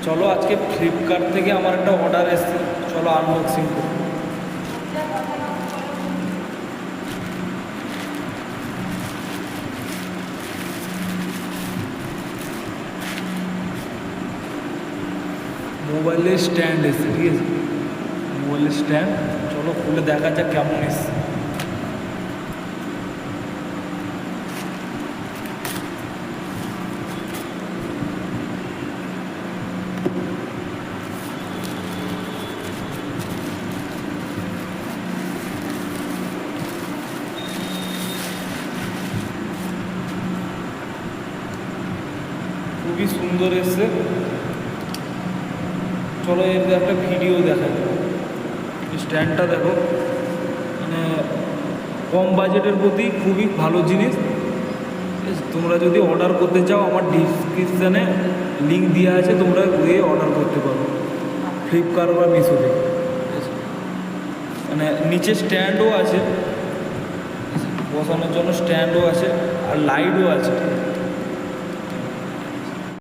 চলো আজকে ফ্লিপকার্ট থেকে আমার একটা অর্ডার এসেছে, চলো আনবক্সিং করি। মোবাইলের স্ট্যান্ড এসেছে, ঠিক আছে, মোবাইলের স্ট্যান্ড। চলো খুলে দেখা যাক কেমন এসছে। খুবই সুন্দর এসছে। চলো এর একটা ভিডিও দেখা যায়। স্ট্যান্ডটা দেখো, মানে কম বাজেটের প্রতি খুবই ভালো জিনিস। তোমরা যদি অর্ডার করতে চাও আমার ডিসক্রিপশানে লিঙ্ক দেওয়া আছে, তোমরা গিয়ে অর্ডার করতে পারো ফ্লিপকার্ট বা মিশো থেকে। মানে নিচে স্ট্যান্ডও আছে, বসানোর জন্য স্ট্যান্ডও আছে আর লাইটও আছে।